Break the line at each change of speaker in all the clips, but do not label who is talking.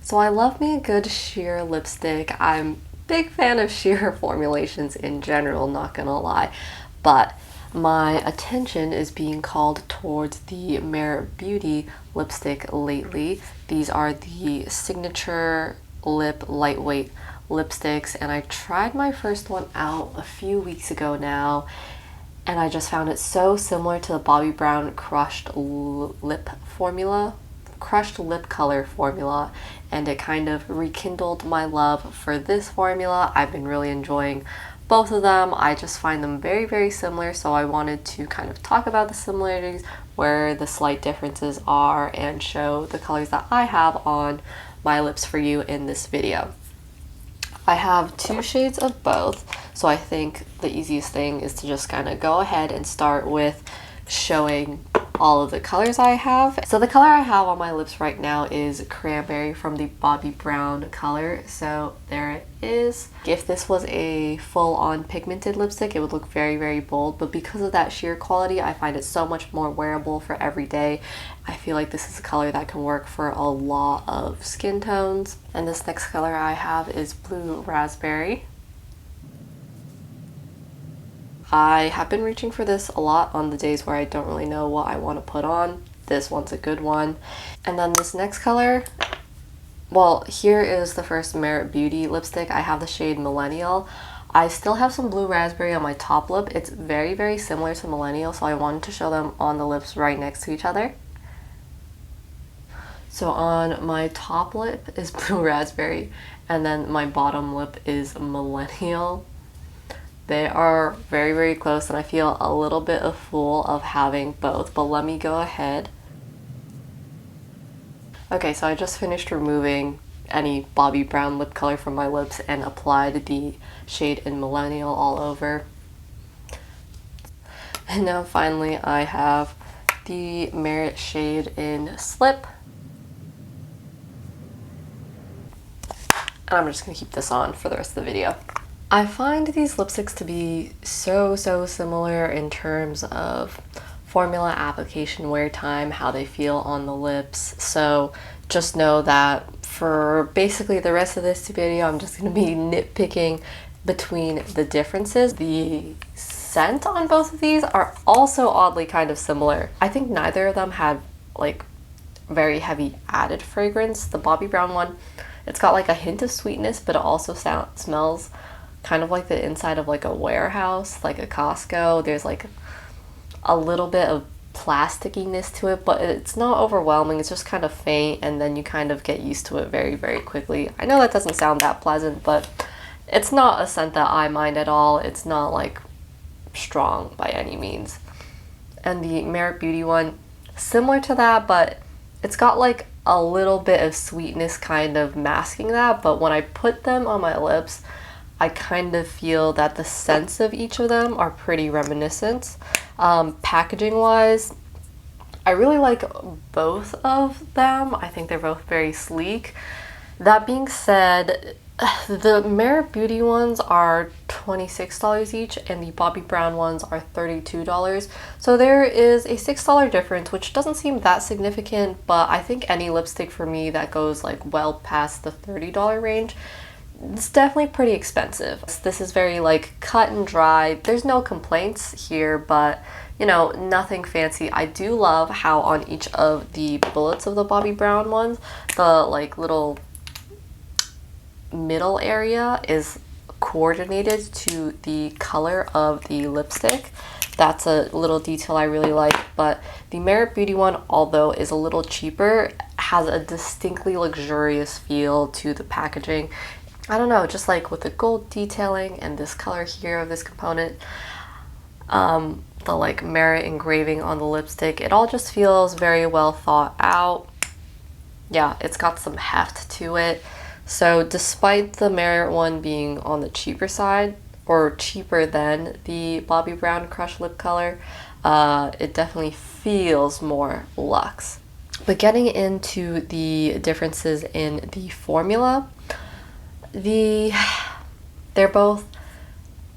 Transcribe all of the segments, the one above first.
So I love me a good sheer lipstick. I'm a big fan of sheer formulations in general, not gonna lie. But my attention is being called towards the Merit Beauty lipstick lately. These are the Signature Lip Lightweight lipsticks, and I tried my first one out a few weeks ago now, and I just found it so similar to the Bobbi Brown crushed lip color formula, and it kind of rekindled my love for this formula. I've been really enjoying both of them. I just find them very, very similar, so I wanted to kind of talk about the similarities, where the slight differences are, and show the colors that I have on my lips for you in this video. I have 2 shades of both, so I think the easiest thing is to just kind of go ahead and start with showing all of the colors I have. So the color I have on my lips right now is Cranberry from the Bobbi Brown color. So there it is. If this was a full-on pigmented lipstick, it would look very, very bold, but because of that sheer quality, I find it so much more wearable for every day. I feel like this is a color that can work for a lot of skin tones. And this next color I have is Blue Raspberry. I have been reaching for this a lot on the days where I don't really know what I want to put on. This one's a good one. And then this next color, well, here is the first Merit Beauty lipstick. I have the shade Millennial. I still have some Blue Raspberry on my top lip. It's very, very similar to Millennial, so I wanted to show them on the lips right next to each other. So on my top lip is Blue Raspberry, and then my bottom lip is Millennial. They are very, very close, and I feel a little bit of fool of having both, but let me go ahead. Okay, so I just finished removing any Bobbi Brown lip color from my lips and applied the shade in Millennial all over. And now finally I have the Merit shade in Slip. And I'm just gonna keep this on for the rest of the video. I find these lipsticks to be so similar in terms of formula, application, wear time, how they feel on the lips. So just know that for basically the rest of this video, I'm just going to be nitpicking between the differences. The scent on both of these are also oddly kind of similar. I think neither of them have like very heavy added fragrance. The Bobbi Brown one, it's got like a hint of sweetness, but it also smells kind of like the inside of like a warehouse, like a Costco. There's like a little bit of plasticiness to it, but it's not overwhelming. It's just kind of faint, and then you kind of get used to it very, very quickly. I know that doesn't sound that pleasant, but it's not a scent that I mind at all. It's not like strong by any means. And the Merit Beauty one, similar to that, but it's got like a little bit of sweetness kind of masking that, but when I put them on my lips, I kind of feel that the scents of each of them are pretty reminiscent. Packaging wise, I really like both of them. I think they're both very sleek. That being said, the Merit Beauty ones are $26 each, and the Bobbi Brown ones are $32. So there is a $6 difference, which doesn't seem that significant, but I think any lipstick for me that goes like well past the $30 range, it's definitely pretty expensive. This is very like cut and dry. There's no complaints here, but you know, nothing fancy. I do love how on each of the bullets of the Bobbi Brown ones, the like little middle area is coordinated to the color of the lipstick. That's a little detail I really like. But the Merit Beauty one, although is a little cheaper, has a distinctly luxurious feel to the packaging. I don't know, just like with the gold detailing and this color here of this component, the like Merit engraving on the lipstick, it all just feels very well thought out. Yeah, it's got some heft to it. So despite the Merit one being on the cheaper side, or cheaper than the Bobbi Brown Crush lip color, it definitely feels more luxe. But getting into the differences in the formula, they're both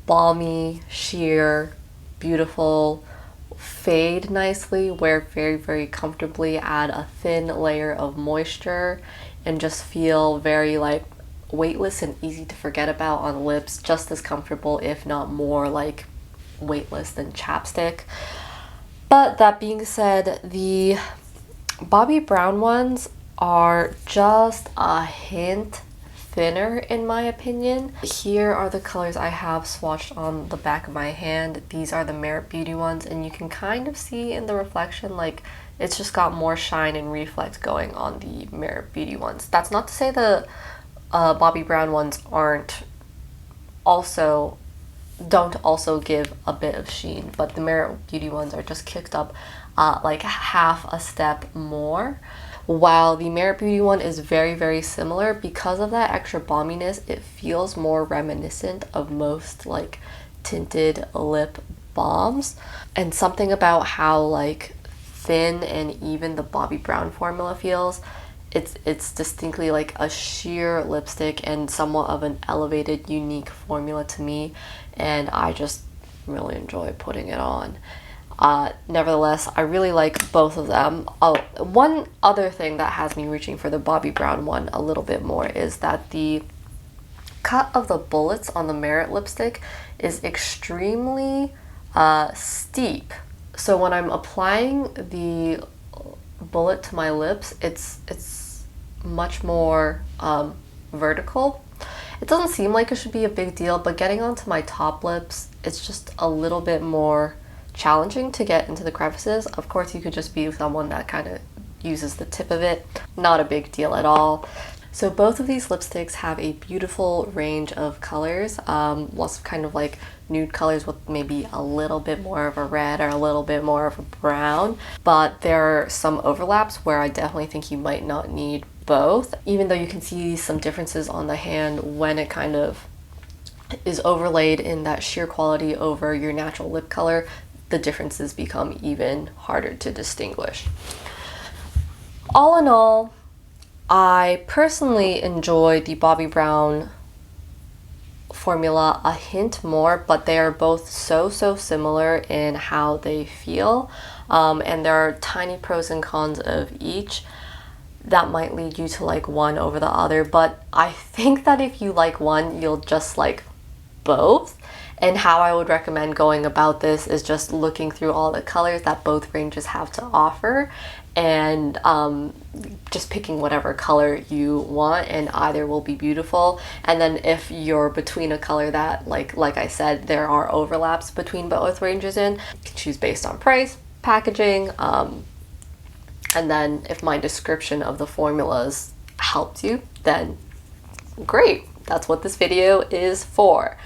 balmy, sheer, beautiful, fade nicely, wear very, very comfortably, add a thin layer of moisture, and just feel very like weightless and easy to forget about on lips, just as comfortable if not more like weightless than chapstick. But that being said, the Bobbi Brown ones are just a hint thinner in my opinion. Here are the colors I have swatched on the back of my hand. These are the Merit Beauty ones, and you can kind of see in the reflection like it's just got more shine and reflect going on the Merit Beauty ones. That's not to say the Bobbi Brown ones don't also give a bit of sheen, but the Merit Beauty ones are just kicked up like half a step more. While the Merit Beauty one is very, very similar, because of that extra balminess, it feels more reminiscent of most like tinted lip balms. And something about how like thin and even the Bobbi Brown formula feels, it's distinctly like a sheer lipstick and somewhat of an elevated, unique formula to me, and I just really enjoy putting it on. Nevertheless, I really like both of them. Oh, one other thing that has me reaching for the Bobbi Brown one a little bit more is that the cut of the bullets on the Merit lipstick is extremely steep. So when I'm applying the bullet to my lips, it's much more vertical. It doesn't seem like it should be a big deal, but getting onto my top lips, it's just a little bit more challenging to get into the crevices. Of course, you could just be someone that kind of uses the tip of it. Not a big deal at all. So both of these lipsticks have a beautiful range of colors, lots of kind of like nude colors with maybe a little bit more of a red or a little bit more of a brown, but there are some overlaps where I definitely think you might not need both, even though you can see some differences on the hand when it kind of is overlaid in that sheer quality over your natural lip color. The differences become even harder to distinguish. All in all, I personally enjoy the Bobbi Brown formula a hint more, but they are both so similar in how they feel, and there are tiny pros and cons of each that might lead you to like one over the other, but I think that if you like one, you'll just like both. And how I would recommend going about this is just looking through all the colors that both ranges have to offer, and just picking whatever color you want, and either will be beautiful. And then if you're between a color that like I said, there are overlaps between both ranges in, you can choose based on price, packaging, and then if my description of the formulas helped you, then great, that's what this video is for.